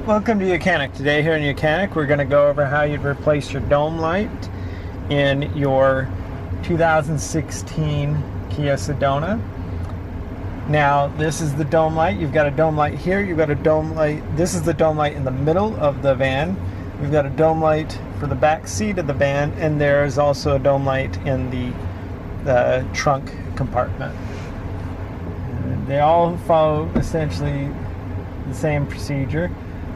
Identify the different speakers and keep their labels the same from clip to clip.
Speaker 1: Welcome to YOUCANIC. Today here in YOUCANIC we're going to go over how you'd replace your dome light in your 2016 Kia Sedona. Now this is the dome light. You've got a dome light here, you've got a dome light. This is the dome light in the middle of the van. We've got a dome light for the back seat of the van, and there is also a dome light in the trunk compartment. And they all follow essentially the same procedure.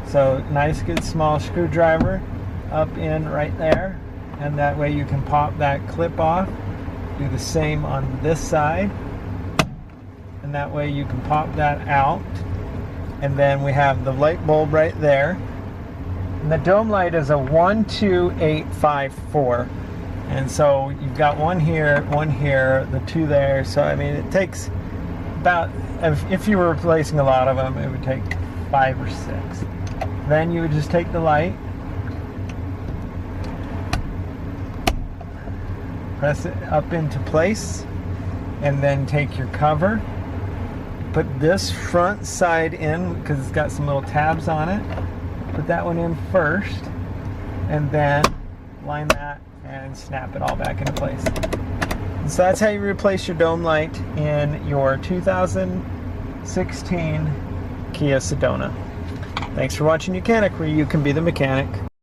Speaker 1: So nice good small screwdriver up in right there, and that way you can pop that clip off. Do the same on this side, and that way you can pop that out. And then we have the light bulb right there, and the dome light is a 12854, and so you've got one here, the two there. So I mean it takes about, if you were replacing a lot of them, it would take 5 or 6. Then you would just take the light, press it up into place, and then take your cover, put this front side in because it's got some little tabs on it. Put that one in first, and then line that and snap it all back into place. And so that's how you replace your dome light in your 2016 Kia Sedona. Thanks for watching YOUCANIC, where you can be the mechanic.